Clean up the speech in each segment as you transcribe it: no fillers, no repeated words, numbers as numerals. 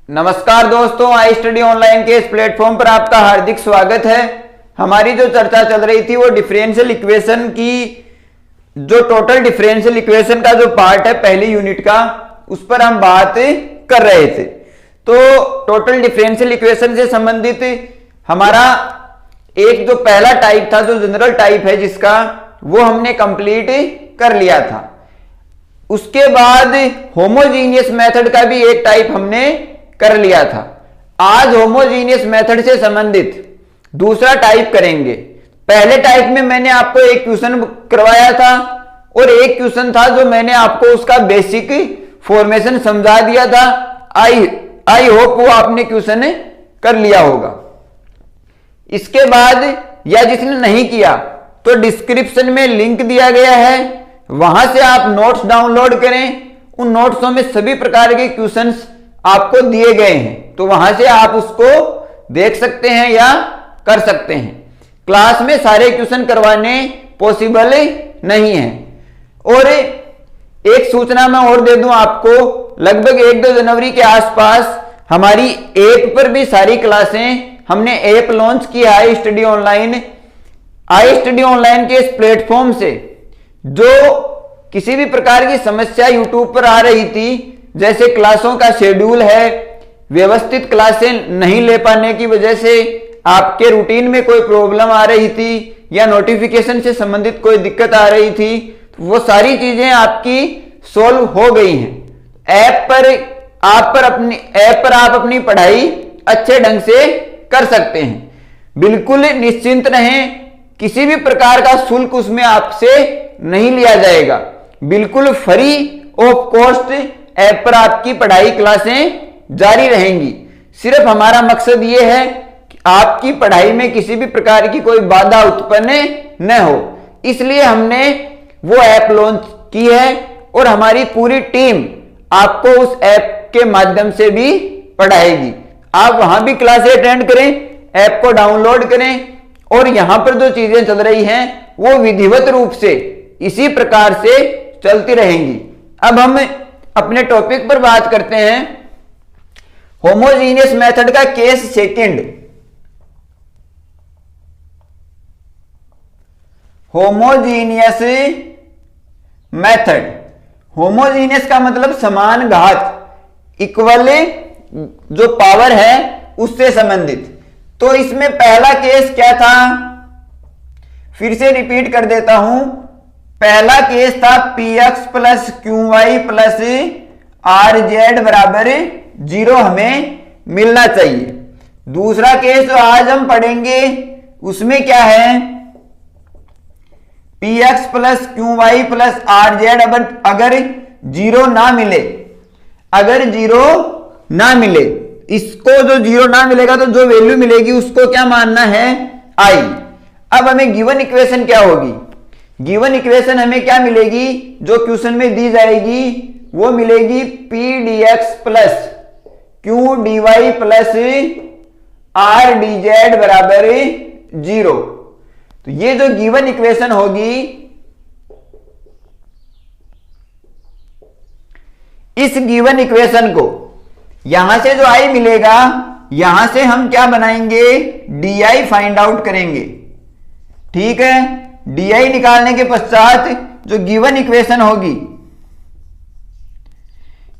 नमस्कार दोस्तों, I study online के इस प्लेटफॉर्म पर आपका हार्दिक स्वागत है। हमारी जो चर्चा चल रही थी वो डिफरेंशियल इक्वेशन की, जो टोटल डिफरेंशियल इक्वेशन का जो पार्ट है पहली यूनिट का, उस पर हम बात कर रहे थे। तो टोटल डिफरेंशियल इक्वेशन से संबंधित हमारा एक जो पहला टाइप था, जो जनरल टाइप है जिसका, वो हमने कंप्लीट कर लिया था। उसके बाद होमोजीनियस मेथड का भी एक टाइप हमने कर लिया था। आज होमोजीनियस मेथड से संबंधित दूसरा टाइप करेंगे। पहले टाइप में मैंने आपको एक क्वेश्चन करवाया था और एक क्वेश्चन था जो मैंने आपको उसका बेसिक फॉर्मेशन समझा दिया था। आई होप वो आपने क्वेश्चन कर लिया होगा। इसके बाद या जिसने नहीं किया तो डिस्क्रिप्शन में लिंक दिया गया है, वहां से आप नोट्स डाउनलोड करें। उन नोट्सों में सभी प्रकार के क्वेश्चंस आपको दिए गए हैं, तो वहां से आप उसको देख सकते हैं या कर सकते हैं। क्लास में सारे क्वेश्चन करवाने पॉसिबल नहीं है। और एक सूचना मैं और दे दूं आपको, लगभग 1-2 जनवरी के आसपास हमारी ऐप पर भी सारी क्लासें, हमने ऐप लॉन्च किया है study online. I study online के इस प्लेटफॉर्म से जो किसी भी प्रकार की समस्या यूट्यूब पर आ रही थी, जैसे क्लासों का शेड्यूल है, व्यवस्थित क्लासें नहीं ले पाने की वजह से आपके रूटीन में कोई प्रॉब्लम आ रही थी या नोटिफिकेशन से संबंधित कोई दिक्कत आ रही थी, तो वो सारी चीजें आपकी सॉल्व हो गई हैं। ऐप पर आप अपनी पढ़ाई अच्छे ढंग से कर सकते हैं। बिल्कुल निश्चिंत रहें, किसी भी प्रकार का शुल्क उसमें आपसे नहीं लिया जाएगा। बिल्कुल फ्री ऑफ कॉस्ट ऐप पर आपकी पढ़ाई क्लासें जारी रहेंगी। सिर्फ हमारा मकसद यह है कि आपकी पढ़ाई में किसी भी प्रकार की कोई बाधा उत्पन्न न हो, इसलिए हमने वो ऐप लॉन्च की है और हमारी पूरी टीम आपको उस ऐप के माध्यम से भी पढ़ाएगी। आप वहां भी क्लासें अटेंड करें, ऐप को डाउनलोड करें और यहां पर जो चीजें चल रही हैं वो विधिवत रूप से इसी प्रकार से चलती रहेंगी। अब हम अपने टॉपिक पर बात करते हैं। होमोजीनियस मेथड का case second. Homogeneous method, homogeneous का मतलब समान घात, इक्वल जो पावर है उससे संबंधित। तो इसमें पहला केस क्या था, फिर से रिपीट कर देता हूं। पहला केस था px plus qy plus rz बराबर 0 हमें मिलना चाहिए। दूसरा केस जो आज हम पढ़ेंगे उसमें क्या है, px plus qy plus rz अगर 0 ना मिले, अगर 0 ना मिले, इसको जो 0 ना मिलेगा तो जो वैल्यू मिलेगी उसको क्या मानना है, i। अब हमें गिवन इक्वेशन क्या होगी, गिवन इक्वेशन हमें क्या मिलेगी, जो क्वेश्चन में दी जाएगी वो मिलेगी p dx plus q dy plus r dz बराबर 0। तो ये जो गिवन इक्वेशन होगी, इस गिवन इक्वेशन को यहां से जो i मिलेगा, यहां से हम क्या बनाएंगे, डी फाइंड आउट करेंगे। ठीक है, डी निकालने के पश्चात जो गिवन इक्वेशन होगी,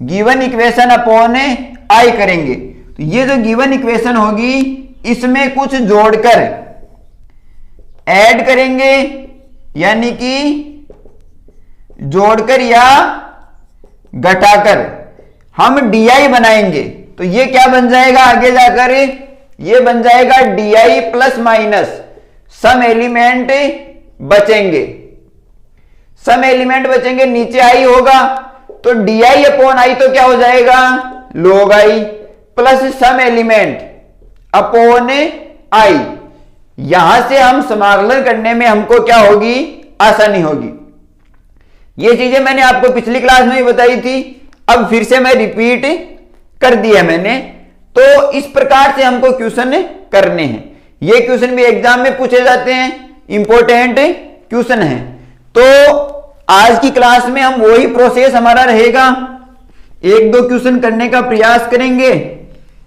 गिवन इक्वेशन अपॉन आई करेंगे। तो ये जो गिवन इक्वेशन होगी इसमें कुछ जोड़कर ऐड करेंगे, यानी कि जोड़कर या घटाकर हम डी बनाएंगे। तो ये क्या बन जाएगा आगे जाकर, ये बन जाएगा D plus minus some element बचेंगे, सम एलिमेंट बचेंगे, नीचे आई होगा तो डी अपॉन आई तो क्या हो जाएगा, log I plus some element upon I. यहां से हम समाकलन करने में हमको क्या होगी, आसानी होगी। ये चीजें मैंने आपको पिछली क्लास में भी बताई थी, अब फिर से मैं रिपीट कर दिया मैंने। तो इस प्रकार से हमको क्वेश्चन करने हैं। ये क्वेश्चन भी एग्जाम में पूछे जाते हैं, इंपॉर्टेंट क्वेश्चन है। तो आज की क्लास में हम वही प्रोसेस हमारा रहेगा, 1-2 क्वेश्चन करने का प्रयास करेंगे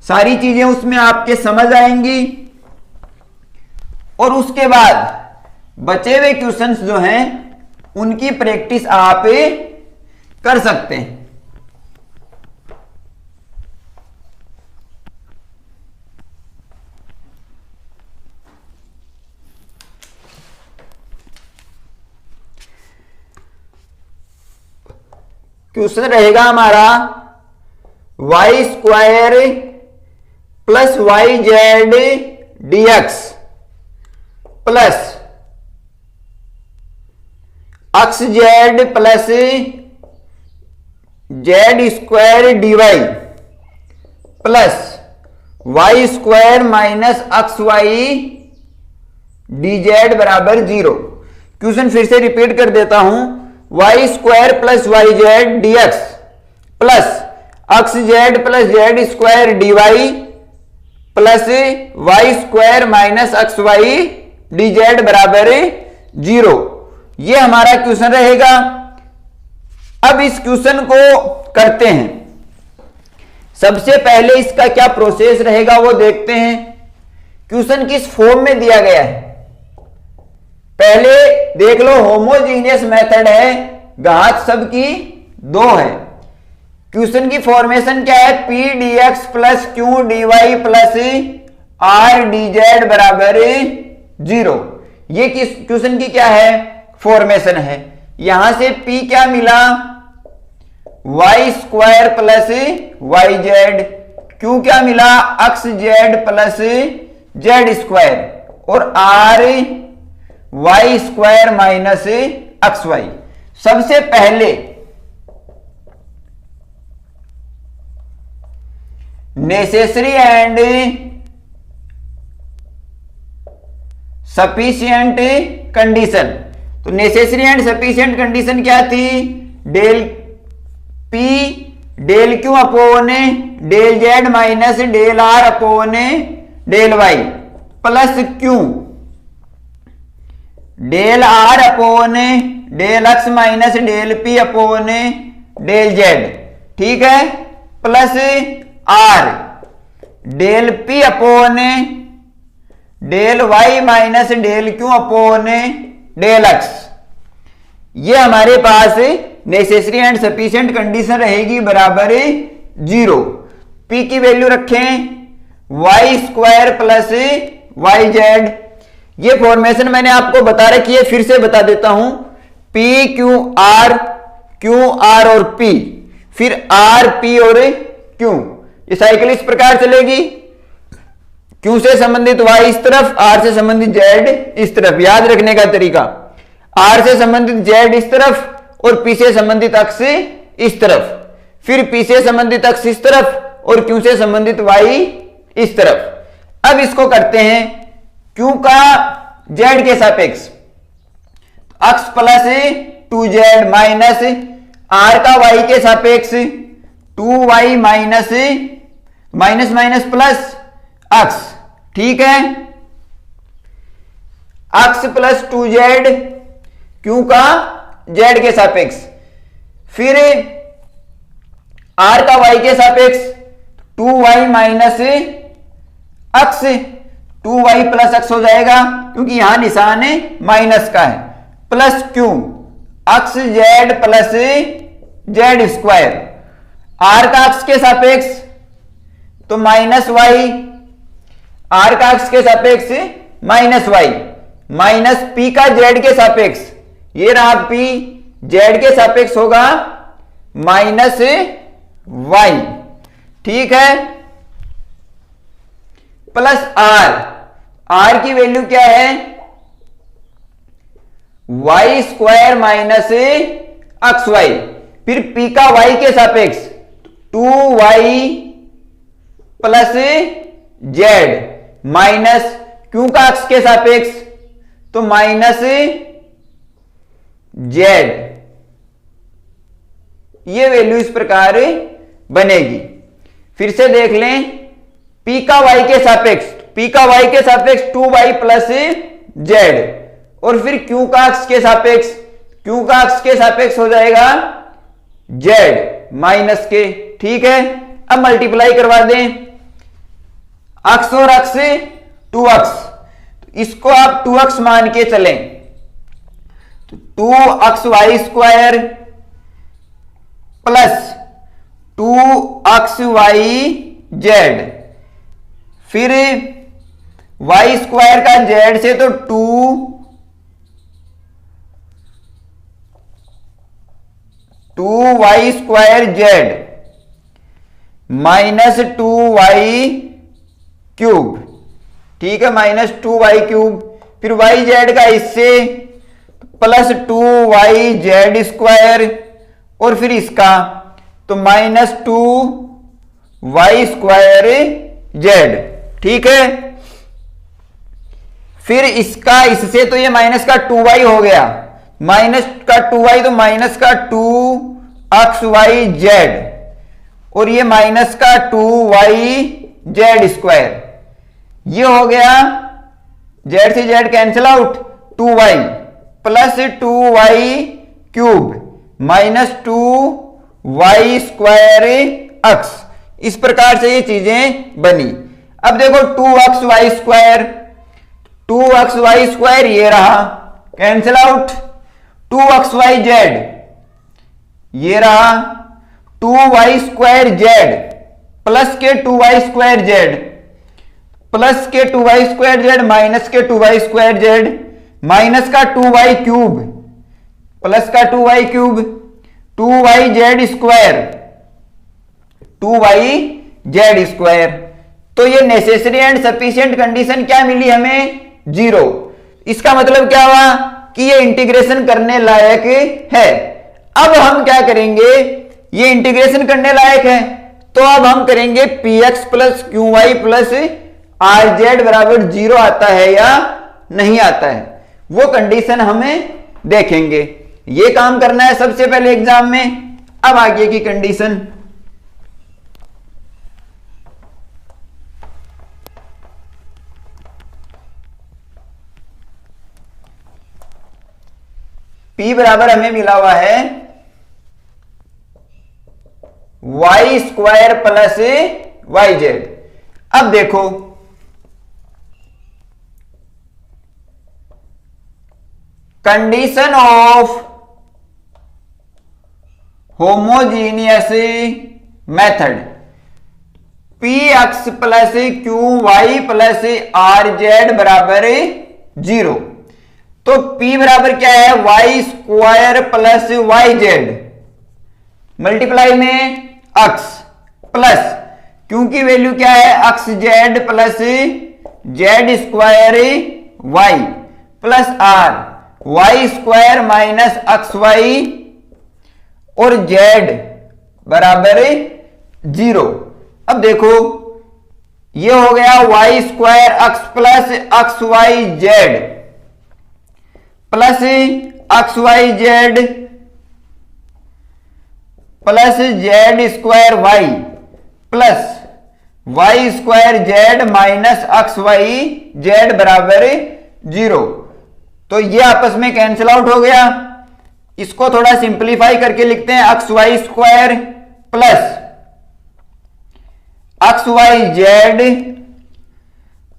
सारी चीजें उसमें आपके समझ आएंगी। और उसके बाद बचे हुए क्वेश्चंस जो हैं उनकी प्रैक्टिस आप कर सकते हैं। क्वेश्चन रहेगा हमारा Y square plus Y Z DX plus x Z plus Z square DY plus Y square minus x Y D Z बराबर 0। क्वेश्चन फिर से रिपीट कर देता हूं, Y square plus Y Z DX plus x Z plus Z square DY plus Y square minus x Y D Z बराबर 0। ये हमारा क्वेश्चन रहेगा। अब इस क्वेश्चन को करते हैं। सबसे पहले इसका क्या प्रोसेस रहेगा वो देखते हैं। क्वेश्चन किस फॉर्म में दिया गया है पहले देख लो। होमोजीनियस मेथड है, घात सबकी 2 है। क्वेश्चन की फॉर्मेशन क्या है, P D x plus Q D Y plus R D Z बराबर 0। ये किस क्वेश्चन की क्या है, फॉर्मेशन है। यहां से p क्या मिला, y square plus Y z, q क्या मिला, x Z plus Z square और r y square minus x y. सबसे पहले नेसेसरी एंड सफिशिएंट कंडीशन। तो नेसेसरी एंड सफिशिएंट कंडीशन क्या थी, del p del Q upon del z minus del r upon del y plus q del r upon del x minus del p upon del z, ठीक है, plus r del p upon del Y minus del Q upon del X. ये हमारे पास necessary and sufficient condition रहेगी बराबर 0। पी की value रखें Y square plus Y Z. ये फॉर्मेशन मैंने आपको बता रखी है, फिर से बता देता हूं। पी क्यू आर और पी, फिर आर पी और क्यू। ये साइकिल इस प्रकार चलेगी, क्यू से संबंधित वाई इस तरफ, आर से संबंधित जेड इस तरफ। याद रखने का तरीका, आर से संबंधित जेड इस तरफ और पी से संबंधित अक्ष इस तरफ, फिर पी से संबंधित अक्ष इस तरफ और क्यू से संबंधित वाई इस तरफ। अब इसको करते हैं क्यू का जेड के सापेक्ष, अक्ष प्लस 2z माइनस आर का वाई के सापेक्ष 2y minus minus minus plus अक्ष, ठीक है, अक्ष प्लस 2z क्यू का जेड के सापेक्ष, फिर आर का वाई के सापेक्ष 2y माइनस अक्ष 2y प्लस अक्ष हो जाएगा क्योंकि यहां निशान माइनस का है, प्लस क्यू अक्ष Z plus Z square, R का अक्ष के सापेक्ष तो माइनस वाई, आर का अक्ष के सापेक्ष माइनस वाई, माइनस पी का जेड के सापेक्ष, ये रहा पी, जेड के सापेक्ष होगा माइनस वाई, ठीक है, प्लस आर, आर की वैल्यू क्या है, Y square minus x Y, फिर पी का वाई के सापेक्ष 2y plus z minus Q का अक्ष के सापेक्ष तो माइनस जेड। ये वैल्यू इस प्रकार बनेगी। फिर से देख लें, पी का वाई के सापेक्ष, पी का वाई के सापेक्ष 2y प्लस जेड और फिर क्यू का अक्ष के सापेक्ष, क्यू का अक्ष के सापेक्ष हो जाएगा जेड माइनस के, ठीक है। अब मल्टीप्लाई करवा दें, अक्स और अक्स 2x, इसको आप 2x मान के चलें तो 2xy² प्लस 2xyz, फिर y² का z से तो 2y² माइनस 2y³ ठीक है, माइनस 2y³, फिर yz का इससे प्लस 2yz² और फिर इसका तो माइनस 2y²z, ठीक है। फिर इसका इससे तो ये माइनस का 2y हो गया, माइनस का 2y तो माइनस का 2xyz और ये माइनस का 2yz², ये हो गया z से z cancel out, 2y plus 2y³ minus 2y²x, इस प्रकार से ये चीजें बनी। अब देखो 2xy² ये रहा, कैंसिल आउट, 2xyz ये रहा, 2y² प्लस के 2y² प्लस के 2y² माइनस के 2y² माइनस का 2y³ प्लस का 2y³ 2yz², तो ये नेसेसरी एंड सफिशिएंट कंडीशन क्या मिली हमें, 0। इसका मतलब क्या हुआ कि ये इंटीग्रेशन करने लायक है। अब हम क्या करेंगे, ये इंटीग्रेशन करने लायक है तो अब हम करेंगे px plus qy plus rz बराबर 0 आता है या नहीं आता है, वो कंडीशन हमें देखेंगे। ये काम करना है सबसे पहले एग्जाम में। अब आगे की कंडीशन, P बराबर हमें मिला हुआ है y² प्लस yz। अब देखो condition of homogeneous method, px plus qy plus rz बराबर 0, तो P बराबर क्या है, y² प्लस yz मल्टीप्लाई में x प्लस क्यू की वैल्यू क्या है, xz plus z² y plus r, y² minus xy और z बराबर 0। अब देखो ये हो गया y²x plus xyz plus xyz plus z² plus y²z minus xyz बराबर 0, तो ये आपस में कैंसिल आउट हो गया। इसको थोड़ा सिंपलीफाई करके लिखते हैं, xy² plus xyz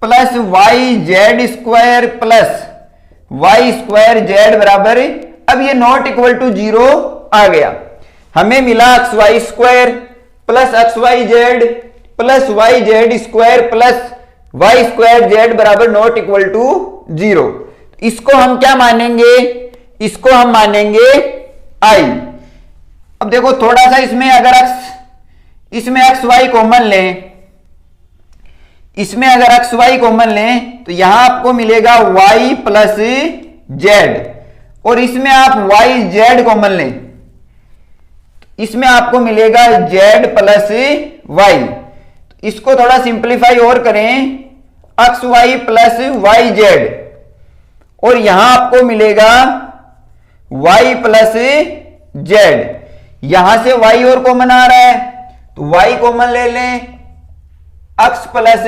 plus yz² plus y²z बराबर, अब ये नॉट इक्वल टू 0 आ गया। हमें मिला xy² plus xyz plus yz² plus y²z बराबर नॉट इक्वल टू 0। इसको हम क्या मानेंगे, इसको हम मानेंगे i। अब देखो थोड़ा सा इसमें अगर इसमें xy कॉमन लें, इसमें अगर xy कॉमन लें तो यहां आपको मिलेगा y प्लस z, और इसमें आप yz कॉमन लें, इसमें आपको मिलेगा z प्लस y। इसको थोड़ा सिंपलीफाई और करें, xy प्लस yz, और यहां आपको मिलेगा y प्लस z। यहां से y और कॉमन आ रहा है तो y कॉमन ले लें, x प्लस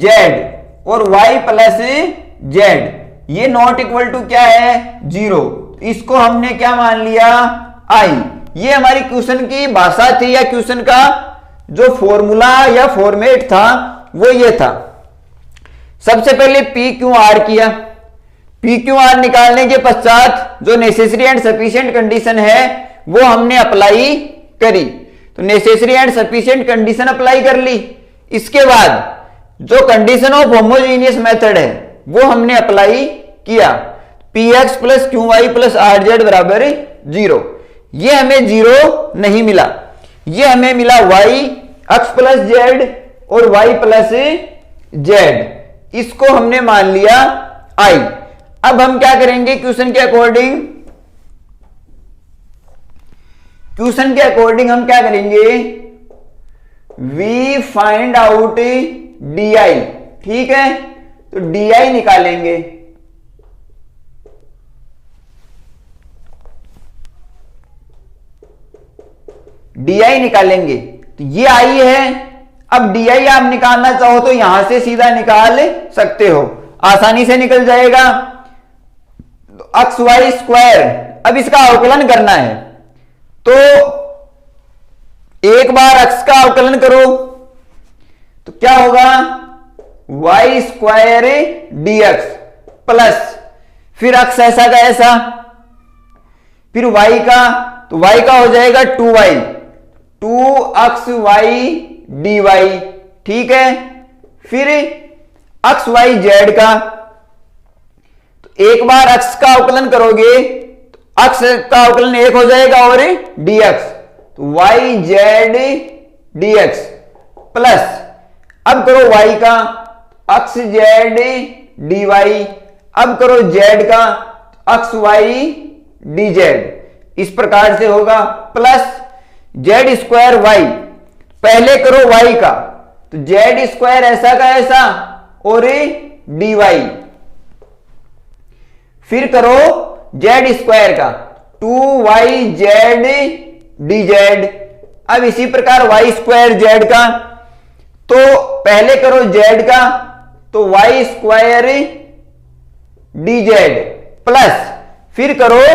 z और y प्लस z, ये नॉट इक्वल टू क्या है, 0। इसको हमने क्या मान लिया, i। ये हमारी क्वेश्चन की भाषा थी या क्वेश्चन का जो फॉर्मूला या फॉर्मेट था वो ये था। सबसे पहले पी क्यू आर किया, पी क्यू आर निकालने के पश्चात जो नेसेसरी एंड सफिशिएंट कंडीशन है वो हमने अप्लाई करी, तो necessary and sufficient condition apply कर ली। इसके बाद जो कंडीशन ऑफ होमोजेनियस मेथड है वो हमने अप्लाई किया, P x plus Q Y plus are Z बराबर 0। ये हमें 0 नहीं मिला, ये हमें मिला y अक्ष प्लस जेड और y प्लस जेड, इसको हमने मान लिया i। अब हम क्या करेंगे क्वेश्चन के अकॉर्डिंग, क्वेश्चन के अकॉर्डिंग हम क्या करेंगे, वी फाइंड आउट डी, ठीक है, तो डी निकालेंगे। डी निकालेंगे, तो ये आई है। अब डी आप निकालना चाहो तो यहां से सीधा निकाल सकते हो, आसानी से निकल जाएगा। तो अक्स वाई स्क्वायर, अब इसका अवकलन करना है, तो एक बार अक्स का अवकलन करो तो क्या होगा, Y square D x plus फिर अक्स ऐसा का ऐसा, फिर वाई का, तो वाई का हो जाएगा 2y, 2 x y d Y, ठीक है। फिर अक्स वाई जेड का, तो एक बार अक्स का अवकलन करोगे तो अक्स का अवकलन 1 हो जाएगा और dx, तो वाई जेड dx प्लस अब करो y का, अक्स जेड dy, अब करो z का, अक्स वाई डी जेड, इस प्रकार से होगा। प्लस जेड स्क्वायर वाई, पहले करो y का, तो जेड स्क्वायर ऐसा का ऐसा और dy, फिर करो जेड स्क्वायर का, 2y जेड डी जेड। अब इसी प्रकार वाई स्क्वायर जेड का, तो पहले करो जेड का, तो Y square D Z plus फिर करो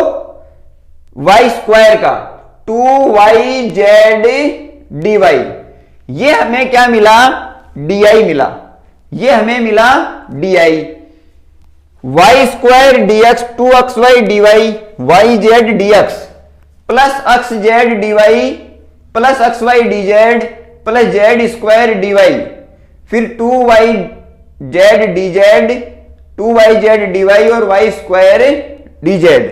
वाई स्क्वायर का, 2y जेड डी वाई। ये हमें क्या मिला, डी मिला, ये हमें मिला d. Y square D x, 2 x y d y, y z d x plus x z d Y plus x y D Z plus Z square d y, फिर 2y z d z, 2y z d y और y square D z.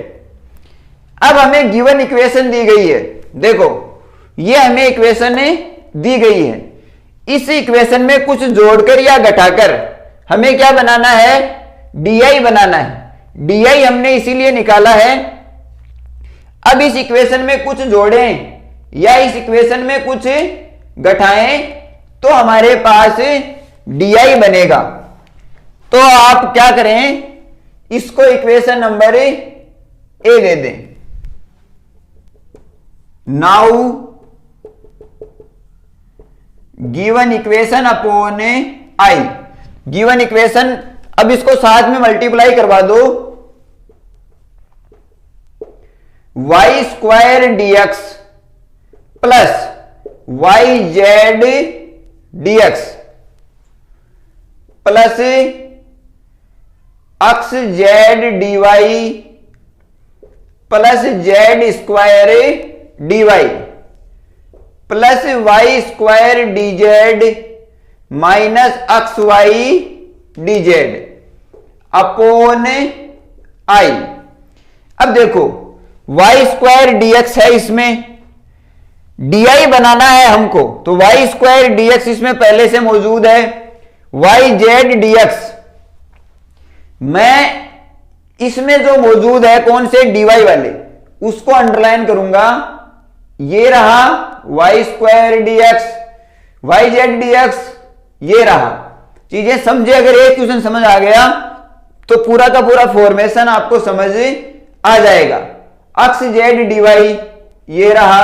अब हमें given equation दी गई है, देखो ये हमें equation दी गई है, इस इक्वेशन में कुछ जोड़कर या घटाकर हमें क्या बनाना है, डी बनाना है। डी हमने इसीलिए निकाला है। अब इस इक्वेशन में कुछ जोड़ें या इस इक्वेशन में कुछ घटाएं तो हमारे पास डी बनेगा। तो आप क्या करें, इसको इक्वेशन नंबर ए दे दें। Now given equation upon I, given equation, अब इसको साथ में मल्टीप्लाई करवा दो, y square D x plus Y z d x plus x z d Y plus Z square d Y plus Y square D z minus x y D z upon I. अब देखो Y square D x है, इसमें D बनाना है हमको, तो Y square D x इसमें पहले से मौजूद है, वाई जेड डी एक्स मैं इसमें जो मौजूद है कौन से, डी वाई वाले, उसको अंडरलाइन करूंगा। ये रहा y square D x, y z d x, ये रहा। चीजें समझे, अगर एक क्वेश्चन समझ आ गया तो पूरा का पूरा फॉर्मेशन आपको समझ आ जाएगा। अक्स जेड डी वाई ये रहा,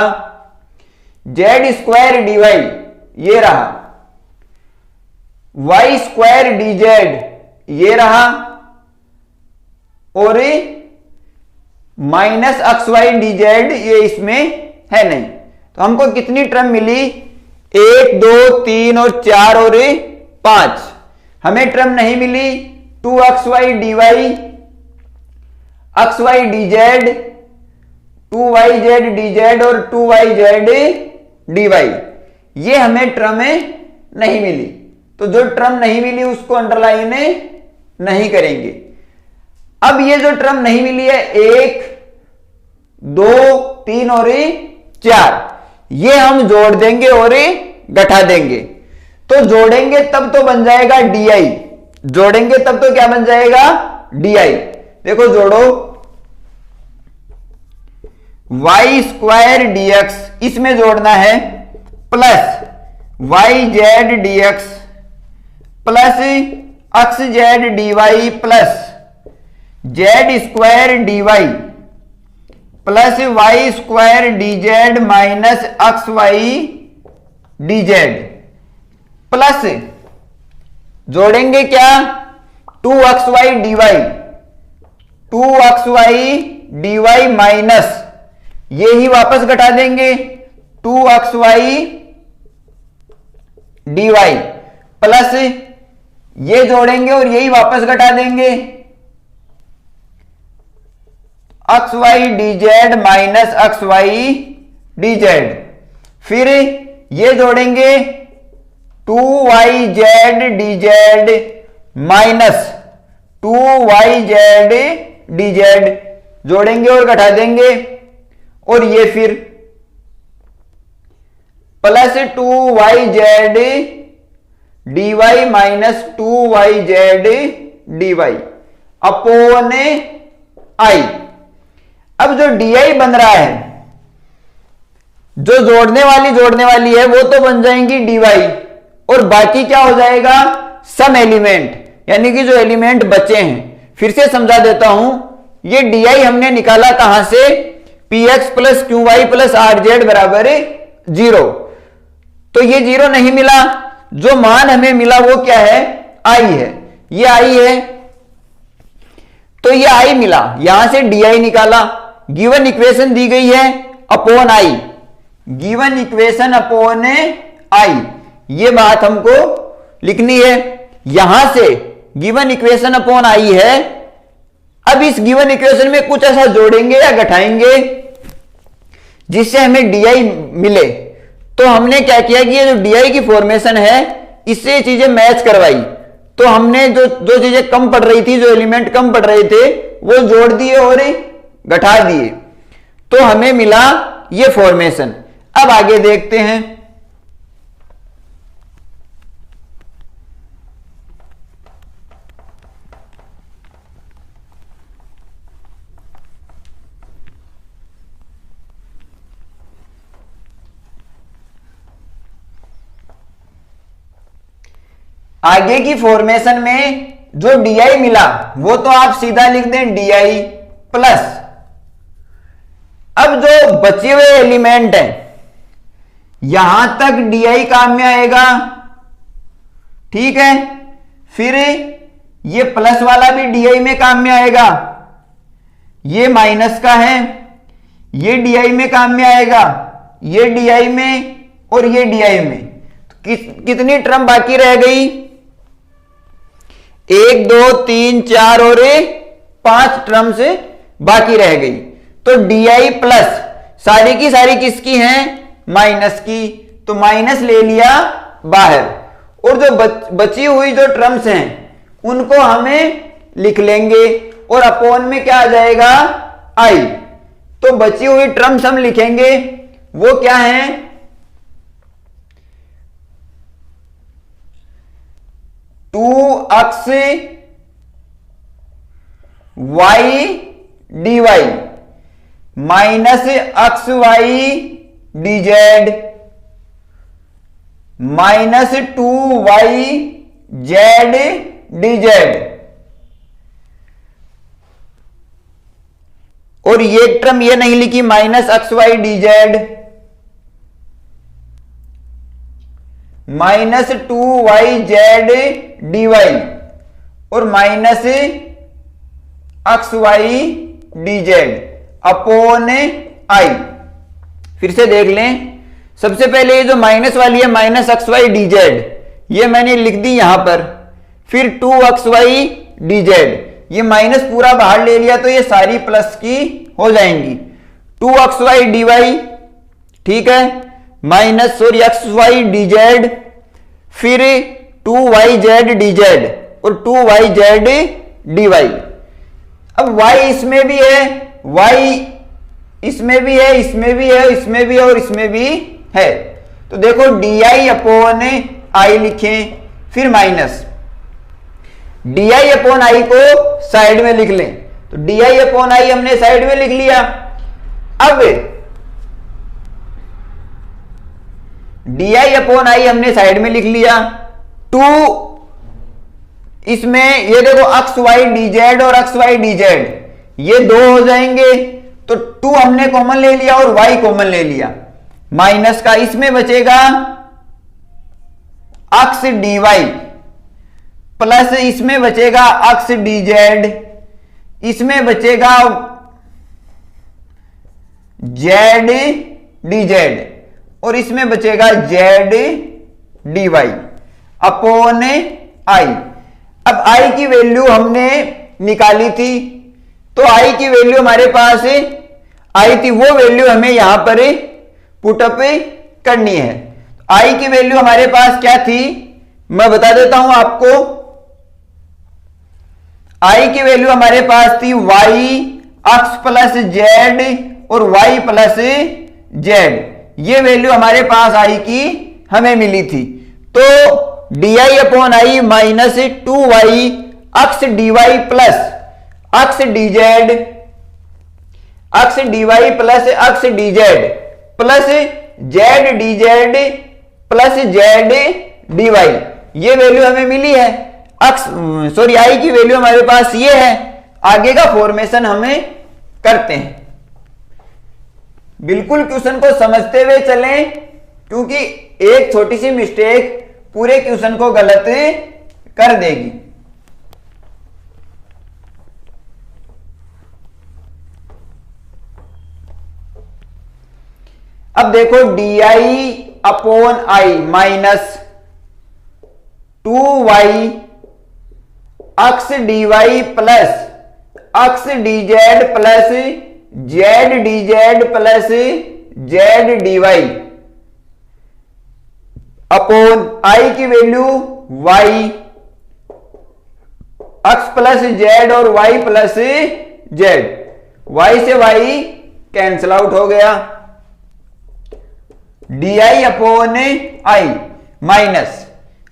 जेड स्क्वायर डी वाई ये रहा, वाई स्क्वायर डी जेड ये रहा और minus x y D z ये इसमें है नहीं। तो हमको कितनी टर्म मिली, 1 2 3 और 4 और 5। हमें टर्म नहीं मिली 2xy dy, xy dz, 2yz dz और 2yz dy, ये हमें टर्म नहीं मिली। तो जो टर्म नहीं मिली उसको अंडरलाइन नहीं करेंगे। अब ये जो टर्म नहीं मिली है 1 2 3 और 4, ये हम जोड़ देंगे और घटा देंगे। तो जोड़ेंगे तब तो बन जाएगा डी, जोड़ेंगे तब तो क्या बन जाएगा, डी। देखो जोड़ो, वाई स्क्वायर dx, इसमें जोड़ना है, plus Y z dx plus x z dy plus Z square dy plus Y square dz minus x y dz plus जोड़ेंगे क्या, 2xy dy, 2xy dy minus, ये ही वापस घटा देंगे 2xy dy प्लस ये जोड़ेंगे और यही वापस घटा देंगे xy dz minus xy dz। फिर ये जोड़ेंगे 2yz dz minus 2yz dz, जोड़ेंगे और घटा देंगे, और ये फिर plus 2yz dy minus 2yz dy upon i। अब जो डी बन रहा है, जो जोड़ने वाली है वो तो बन जाएंगी डी, और बाकी क्या हो जाएगा, सम एलिमेंट, यानी कि जो एलिमेंट बचे हैं। फिर से समझा देता हूं, ये डी हमने निकाला कहां से, p x plus Q Y plus are Z बराबर 0। तो ये 0 नहीं मिला, जो मान हमें मिला वो क्या है, आई है, ये आई है। तो ये आई मिला, यहां से डी निकाला, गिवन इक्वेशन दी गई है upon I, given equation upon i, ये बात हमको लिखनी है। यहां से गिवन इक्वेशन अपॉन आई है। अब इस गिवन इक्वेशन में कुछ ऐसा जोड़ेंगे या घटाएंगे जिससे हमें डी मिले। तो हमने क्या किया कि ये जो डी की फॉर्मेशन है इससे ये चीजें मैच करवाई। तो हमने जो चीजें कम पड़ रही थी, जो एलिमेंट कम पड़ रहे थे, वो जोड़ दिए और घटा दिए, तो हमें मिला ये फॉर्मेशन। अब आगे देखते हैं। आगे की फॉर्मेशन में जो डी मिला वो तो आप सीधा लिख दें डी प्लस, अब जो बचे हुए एलिमेंट हैं यहां तक डी काम में आएगा, ठीक है। फिर ये प्लस वाला भी डी में काम में आएगा, ये माइनस का है, ये डी में काम में आएगा, ये डी में और ये डी में। तो कितनी टर्म बाकी रह गई, 1 2 3 4 और 5 टर्म से बाकी रह गई। तो डी प्लस सारी की सारी किसकी हैं, माइनस की, तो माइनस ले लिया बाहर, और जो बची हुई जो टर्म्स हैं उनको हमें लिख लेंगे, और अपॉन में क्या आ जाएगा, आई। तो बची हुई टर्म्स हम लिखेंगे, वो क्या है, 2x y dy minus x y dz minus 2yz dz, और ये टर्म ये नहीं लिखी minus x y dz minus 2yz dy और minus x y dz upon i. फिर से देख लें। सबसे पहले ये जो माइनस वाली है minus x Y D z, ये मैंने लिख दी यहां पर। फिर 2xy dz, ये माइनस पूरा बाहर ले लिया तो ये सारी प्लस की हो जाएंगी। 2xy dy, ठीक है, माइनस सॉरी xy dz, फिर 2yz dz और 2yz dy। अब y इसमें भी है, y इसमें भी है, इसमें भी है, इसमें भी है और इसमें भी है। तो देखो डी अपॉन आई लिखें, फिर माइनस डी अपॉन आई को साइड में लिख लें। तो डी अपॉन आई हमने साइड में लिख लिया। अब डी अपॉन आई हमने साइड में लिख लिया। 2 इसमें ये देखो एक्स वाई डी जेड और एक्स वाई डी जेड ये 2 हो जाएंगे, तो 2 हमने कॉमन ले लिया और y कॉमन ले लिया। माइनस का इसमें बचेगा एक्स डी वाई, प्लस इसमें बचेगा एक्स डी जेड, इसमें बचेगा जेड डी जेड और इसमें बचेगा z d y upon I. अब आई की वैल्यू हमने निकाली थी, तो आई की वैल्यू हमारे पास आई थी, वो वैल्यू हमें यहां पर पुटअप करनी है। आई की वैल्यू हमारे पास क्या थी, मैं बता देता हूं आपको। आई की वैल्यू हमारे पास थी y एक्स प्लस जेड और y प्लस जेड, ये वैल्यू हमारे पास आई की हमें मिली थी। तो डी आई अपॉन आई minus 2y x d Y plus x d z, x d Y plus x d Z plus z d Z plus z d y, ये value हमें मिली है। आई की वैल्यू हमारे पास ये है। आगे का फॉर्मेशन हमें करते हैं। बिल्कुल क्वेश्चन को समझते हुए चलें, क्योंकि एक छोटी सी मिस्टेक पूरे क्वेश्चन को गलत कर देगी। अब देखो d I upon I minus 2y x d Y plus x d Z plus z d Z plus z d y upon i की value y x plus z और y प्लस जेड, y से y cancel out हो गया। D आई upon आई minus,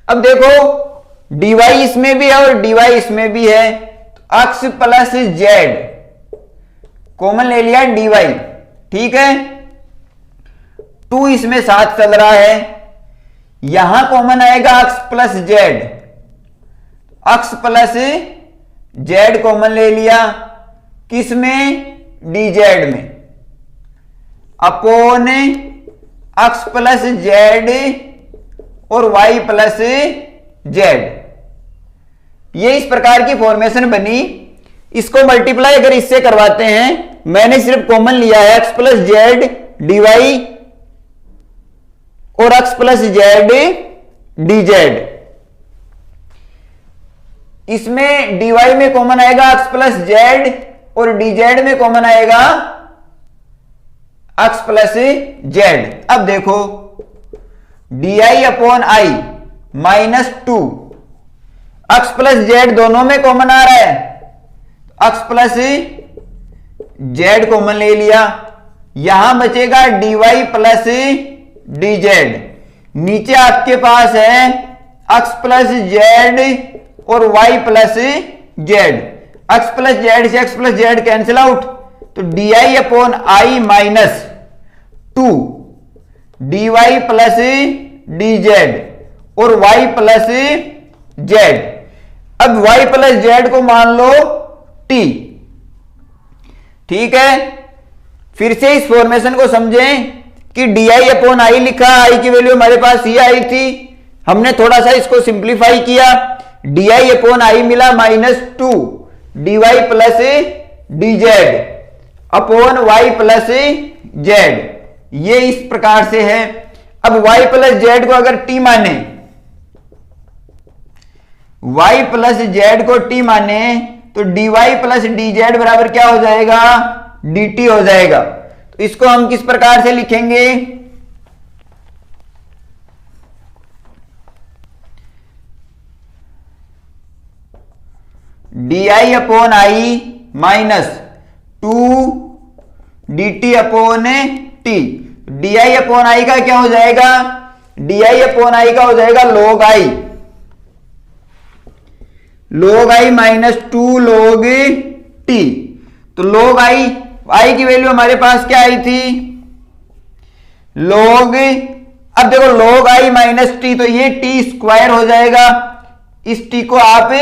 अब देखो dy इसमें भी है और dy इसमें भी है, तो एक्स प्लस जेड कॉमन ले लिया dy, ठीक है। 2 इसमें साथ चल रहा है, यहां कॉमन आएगा x plus z, x plus Z common ले लिया, किसमें डी जेड में, अपॉन एक्स प्लस जेड और y प्लस जेड। ये इस प्रकार की फॉर्मेशन बनी। इसको मल्टीप्लाई अगर इससे करवाते हैं, मैंने सिर्फ कॉमन लिया है x plus z d y और x plus z d z. इसमें डी वाई में कॉमन आएगा एक्स प्लस जेड और डी जेड में कॉमन आएगा एक्स प्लस जेड। अब देखो डी आई अपॉन आई माइनस 2, एक्स प्लस जेड दोनों में कॉमन आ रहा है, एक्स प्लस जेड कॉमन ले लिया, यहां बचेगा d Y plus d z, नीचे आपके पास है एक्स प्लस जेड और y plus z, x plus z से x plus z cancel out, तो डी आई अपॉन आई minus 2 d Y plus d z और y प्लस जेड। अब y प्लस जेड को मान लो t, ठीक है। फिर से इस फॉर्मेशन को समझें कि डी आई अपॉन आई लिखा, आई की वैल्यू हमारे पास ये आई थी, हमने थोड़ा सा इसको सिंप्लीफाई किया, डी आई अपॉन आई मिला minus 2 d Y plus d z upon y plus z, ये इस प्रकार से है। अब y प्लस जेड को अगर t माने, y प्लस जेड को t माने तो dy प्लस dz बराबर क्या हो जाएगा, dt हो जाएगा। तो इसको हम किस प्रकार से लिखेंगे, D upon I minus 2 dt upon T. D I upon आई का क्या हो जाएगा, डी आई अपॉन आई का हो जाएगा log आई, log आई माइनस 2 log टी। तो log आई की वैल्यू हमारे पास क्या आई थी, log, अब देखो log आई माइनस टी, तो ये टी स्क्वायर हो जाएगा। इस टी को आप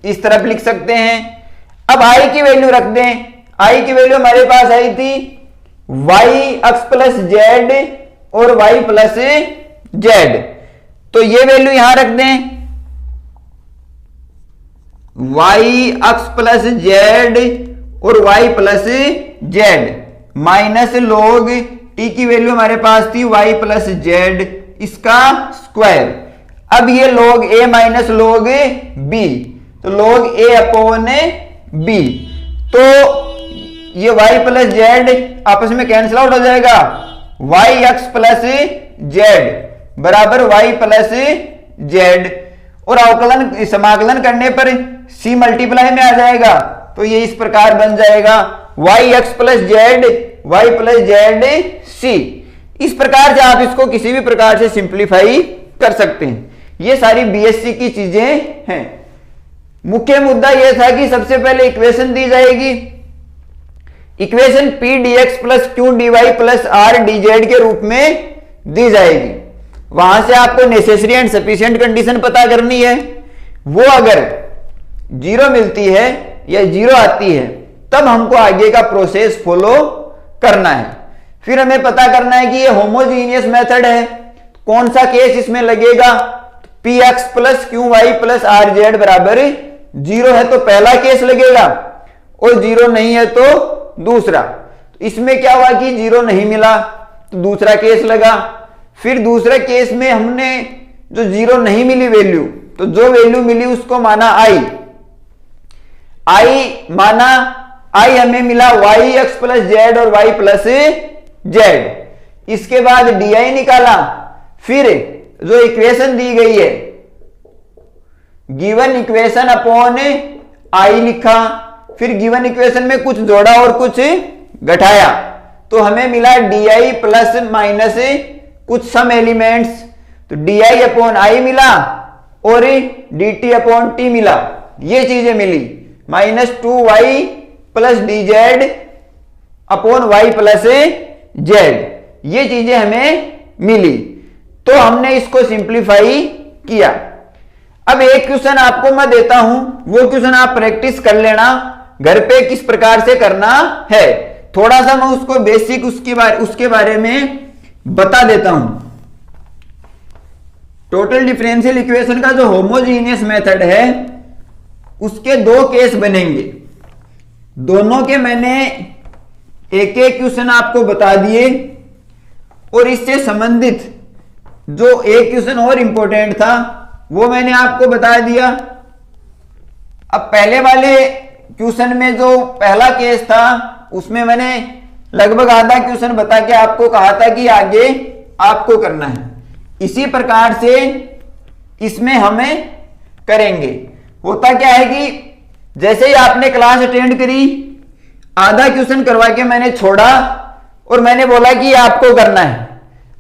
इस तरफ लिख सकते हैं। अब आई की वैल्यू रख दें, आई की वैल्यू हमारे पास आई थी वाई अक्स प्लस जेड और वाई प्लस जेड, तो ये वैल्यू यहां रख दें, वाई अक्स प्लस जेड और y plus z minus log t की वैल्यू हमारे पास थी वाई प्लस जेड इसका स्क्वायर। अब ये log a minus log b, तो लॉग ए अपॉन बी, तो ये y प्लस जेड आपस में कैंसिल आउट हो जाएगा, वाई एक्स प्लस जेड बराबर वाई प्लस जेड, और अवकलन समाकलन करने पर c मल्टीप्लाई में आ जाएगा। तो ये इस प्रकार बन जाएगा y x plus z y plus z c. इस प्रकार से आप इसको किसी भी प्रकार से सिंप्लीफाई कर सकते हैं। ये सारी बीएससी की चीजें हैं। मुख्य मुद्दा यह था कि सबसे पहले इक्वेशन दी जाएगी, equation p D x plus Q D Y plus R D z के रूप में दी जाएगी। वहां से आपको नेसेसरी एंड सफिशिएंट कंडीशन पता करनी है, वो अगर जीरो मिलती है या जीरो आती है तब हमको आगे का प्रोसेस फॉलो करना है। फिर हमें पता करना है कि ये होमोजीनियस मेथड है, कौन सा केस इसमें लगेगा, p x plus Q Y plus are Z बराबर जीरो है तो पहला केस लगेगा, और जीरो नहीं है तो दूसरा। तो इसमें क्या हुआ कि जीरो नहीं मिला तो दूसरा केस लगा। फिर दूसरे केस में हमने जो जीरो नहीं मिली वैल्यू, तो जो वैल्यू मिली उसको माना आई माना, आई हमें मिला वाई एक्स प्लस जेड और वाई प्लस जेड। इसके बाद डी आई निकाला, फिर जो इक्वेशन दी गई है गिवन इक्वेशन अपॉन आई लिखा, फिर गिवन इक्वेशन में कुछ जोड़ा और कुछ घटाया, तो हमें मिला डी आई प्लस माइनस कुछ सम एलिमेंट्स, तो डी आई अपॉन आई मिला और डी टी अपॉन टी मिला। ये चीजें मिली, minus 2y plus d z upon y plus z, ये चीजें हमें मिली। तो हमने इसको सिंप्लीफाई किया। अब एक क्वेश्चन आपको मैं देता हूं, वो क्वेश्चन आप प्रैक्टिस कर लेना घर पे किस प्रकार से करना है। थोड़ा सा मैं उसको बेसिक उसके बारे में बता देता हूं। टोटल डिफरेंशियल इक्वेशन का जो होमोजीनियस मेथड है उसके दो केस बनेंगे, दोनों के मैंने एक एक क्वेश्चन आपको बता दिए, और इससे संबंधित जो एक क्वेश्चन और इंपॉर्टेंट था वो मैंने आपको बता दिया। अब पहले वाले क्वेश्चन में जो पहला केस था उसमें मैंने लगभग आधा क्वेश्चन बता के आपको कहा था कि आगे आपको करना है। इसी प्रकार से इसमें हमें करेंगे। होता क्या है कि जैसे ही आपने क्लास अटेंड करी, आधा क्वेश्चन करवा के मैंने छोड़ा और मैंने बोला कि आपको करना है,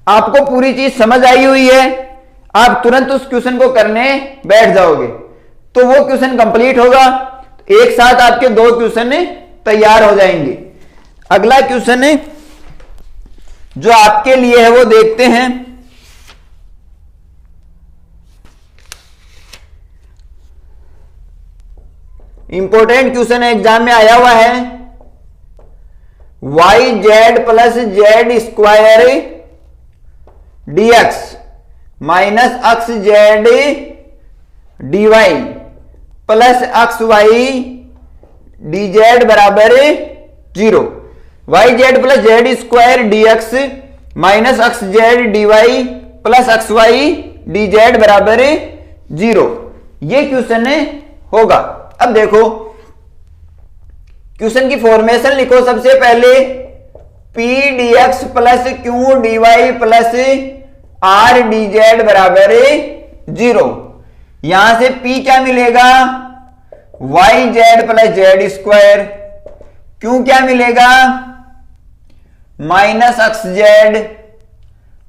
आपको पूरी चीज समझ आई हुई है, आप तुरंत उस क्वेश्चन को करने बैठ जाओगे तो वो क्वेश्चन कंप्लीट होगा, एक साथ आपके दो क्वेश्चन तैयार हो जाएंगे। अगला क्वेश्चन जो आपके लिए है वो देखते हैं। इंपॉर्टेंट क्वेश्चन एग्जाम में आया हुआ है, y z plus Z square dx minus x z dy plus x y dz बराबर 0। Y z plus Z square dx minus x z d Y plus x Y D Z बराबर 0। ये question होगा। अब देखो question की formation लिखो। सबसे पहले p D x plus Q D Y plus R D Z बराबर 0। यहां से P क्या मिलेगा, y z plus Z square, q क्या मिलेगा माइनस एक्स जेड,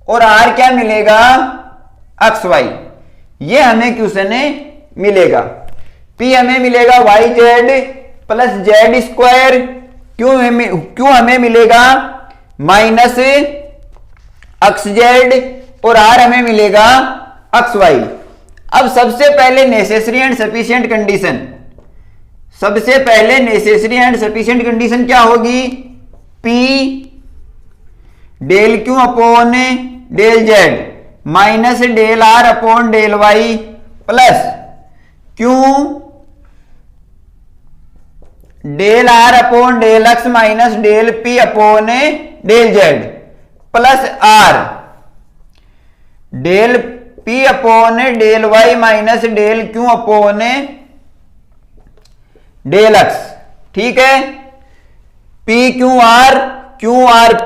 और आर क्या मिलेगा एक्स वाई। ये हमें क्वेश्चन मिलेगा। P हमें मिलेगा y z plus Z square, q हमें मिलेगा माइनस एक्स जेड, और आर हमें मिलेगा एक्स वाई। अब सबसे पहले नेसेसरी एंड सफिशिएंट कंडीशन, सबसे पहले नेसेसरी एंड सफिशिएंट कंडीशन क्या होगी, P del q upon del z minus del r upon del y plus q del r upon del x minus del p upon del z plus r del p upon del Y minus del q upon del x. ठीक है, p q r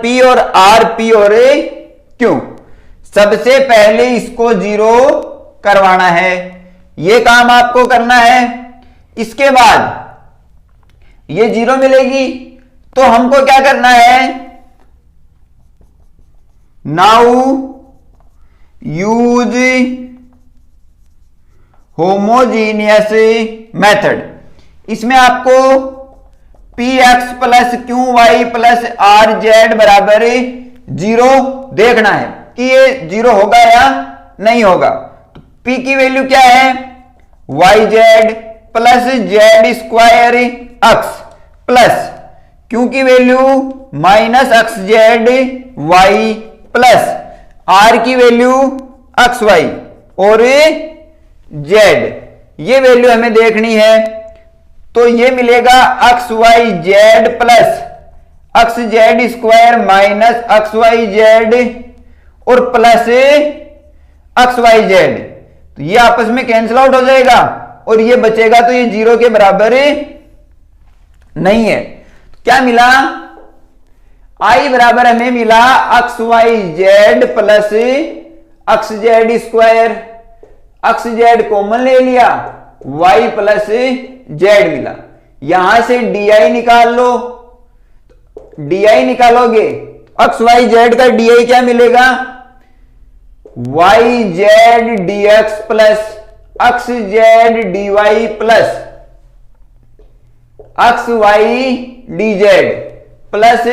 p और r p और q. सबसे पहले इसको 0 करवाना है, ये काम आपको करना है। इसके बाद ये 0 मिलेगी तो हमको क्या करना है, नाउ यूज होमोजीनियस मेथड। इसमें आपको p x plus Q Y plus are Z बराबर 0 देखना है कि ये 0 होगा या नहीं होगा। तो P की वैल्यू क्या है, y z plus Z square x plus q की value minus x z y plus r की वैल्यू एक्स वाई और जेड। ये वैल्यू हमें देखनी है। तो ये मिलेगा x y z plus x z square minus x y z और प्लस एक्स वाई जेड। तो ये आपस में कैंसिल आउट हो जाएगा और ये बचेगा, तो ये 0 के बराबर नहीं है। तो क्या मिला, आई बराबर हमें मिला x y z plus x z square, x z common ले लिया, y प्लस जेड मिला। यहां से डी निकाल लो, डी निकालोगे एक्स वाई जेड का डी क्या मिलेगा, y z d x plus x z d Y plus x Y D Z plus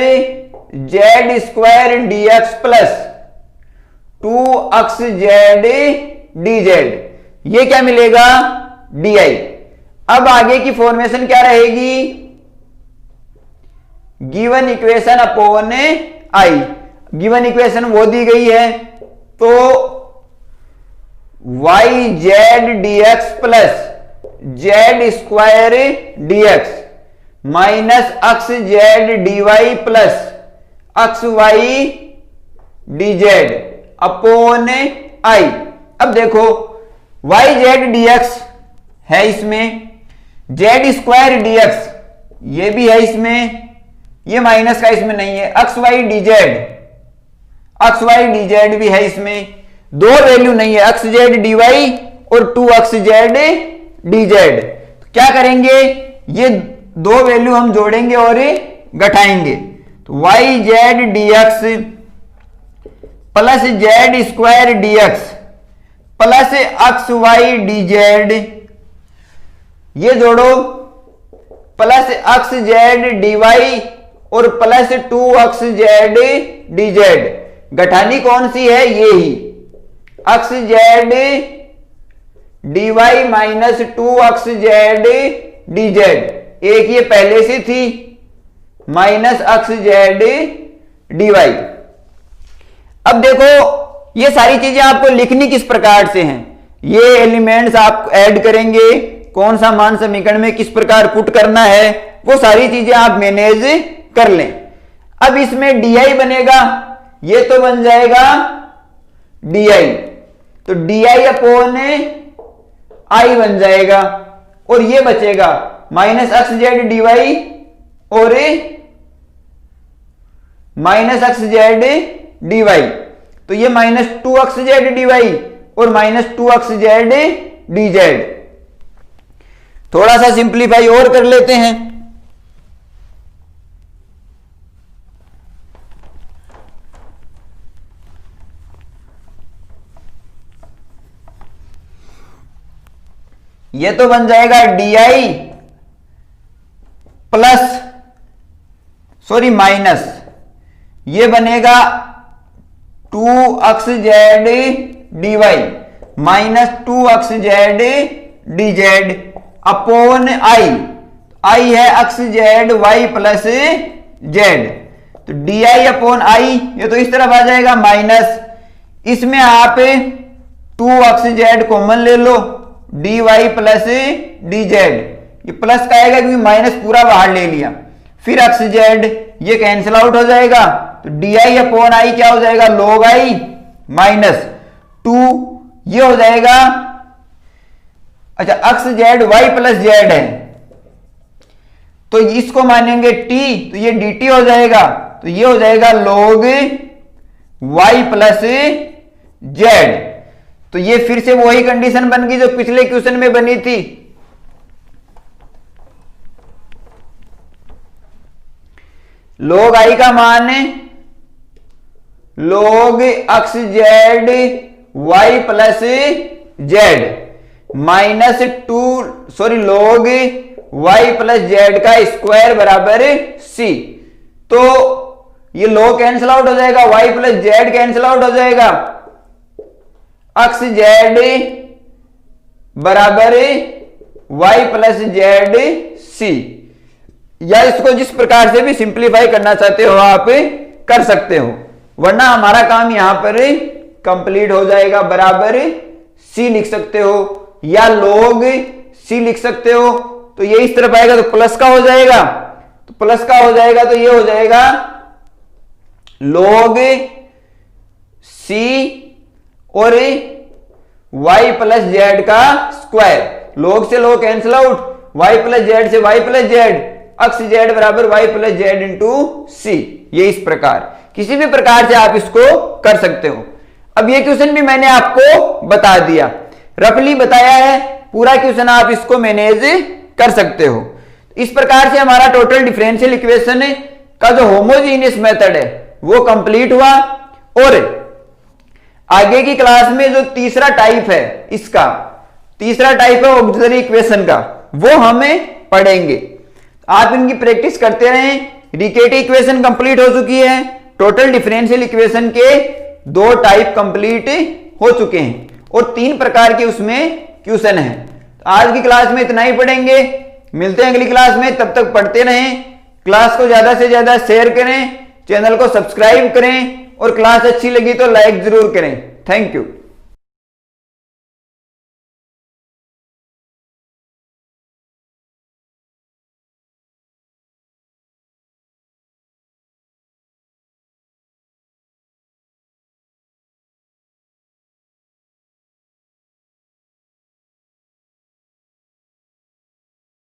Z square D x plus 2 x z d z. ये क्या मिलेगा, डी आई। अब आगे की फॉर्मेशन क्या रहेगी, given equation upon I. Given equation वो दी गई है, तो y z d x plus Z square D x minus x z d Y plus x Y D z upon I. अब देखो वाई जेड डी एक्स है इसमें, Z square D x ये भी है इसमें, ये माइनस का इसमें नहीं है, एक्स वाई डी जेड भी है इसमें। दो वैल्यू नहीं है, एक्स जेड डी वाई और 2 एक्स जेड डी जेड। तो क्या करेंगे, ये दो वैल्यू हम जोड़ेंगे और घटाएंगे। तो y z d x plus Z square D x plus x Y D z, ये जोड़ो, plus x z d y और plus 2 x z d z. घटानी कौन सी है, ये ही x z d y minus 2 x z d z. एक ये पहले से थी minus x z d y. अब देखो ये सारी चीजें आपको लिखनी किस प्रकार से हैं, ये एलिमेंट्स आप ऐड करेंगे, कौन सा मान समीकरण में किस प्रकार पुट करना है, वो सारी चीजें आप मैनेज कर लें। अब इसमें डी आई बनेगा, ये तो बन जाएगा डी। तो डी अपॉन आई बन जाएगा, और ये बचेगा minus x z d y और minus x z d y. तो ये minus 2x z d y और minus 2x z d z. थोड़ा सा सिंप्लीफाई और कर लेते हैं। ये तो बन जाएगा d i plus sorry minus, ये बनेगा 2x z d y minus 2x z d z upon i. I है x z y plus z, तो डी आई अपॉन आई ये तो इस तरफ आ जाएगा माइनस, इसमें आप 2x जेड कॉमन ले लो, d Y plus d z, ये प्लस का आएगा क्योंकि माइनस पूरा बाहर ले लिया, फिर एक्स जेड ये कैंसिल आउट हो जाएगा, तो डी आई अपॉन आई क्या हो जाएगा लॉग आई माइनस 2 ये हो जाएगा। अच्छा x z y plus z है तो इसको मानेंगे टी, तो ये डी टी हो जाएगा, तो ये हो जाएगा लॉग वाई प्लस जेड। तो ये फिर से वही कंडीशन बन गई जो पिछले क्वेश्चन में बनी थी। लॉग आई का मान log x z y plus z minus 2 sorry log y plus z का स्क्वायर बराबर सी। तो ये लॉग कैंसिल आउट हो जाएगा, y plus z cancel out हो जाएगा, एक्स जेड बराबर वाई प्लस जेड सी। या इसको जिस प्रकार से भी सिंप्लीफाई करना चाहते हो आप कर सकते हो, वरना हमारा काम यहां पर कंप्लीट हो जाएगा। बराबर सी लिख सकते हो या लॉग सी लिख सकते हो, तो ये इस तरफ आएगा तो प्लस का हो जाएगा, तो प्लस का हो जाएगा तो ये हो जाएगा लॉग सी और y प्लस जेड का स्क्वायर। लॉग से log cancel out, y plus z से y plus z, x z बराबर y प्लस जेड इंटू सी। ये इस प्रकार किसी भी प्रकार से आप इसको कर सकते हो। अब ये क्वेश्चन भी मैंने आपको बता दिया, रफली बताया है, पूरा क्वेश्चन आप इसको मैनेज कर सकते हो। इस प्रकार से हमारा टोटल डिफरेंशियल इक्वेशन का जो होमोजीनियस मेथड है वो कंप्लीट हुआ। और आगे की क्लास में जो तीसरा टाइप है, इसका तीसरा टाइप है ऑक्सिलरी इक्वेशन का, वो हमें पढ़ेंगे। आप इनकी प्रैक्टिस करते रहें। रिकेटी इक्वेशन कंप्लीट हो चुकी है, टोटल डिफरेंशियल इक्वेशन के 2 टाइप कंप्लीट हो चुके हैं और 3 प्रकार के उसमें क्वेश्चन है। आज की क्लास में इतना ही पढ़ेंगे, मिलते हैं अगली क्लास में। तब तक पढ़ते रहें, क्लास को ज्यादा से ज्यादा शेयर करें, चैनल को सब्सक्राइब करें और क्लास अच्छी लगी तो लाइक जरूर करें। Thank you.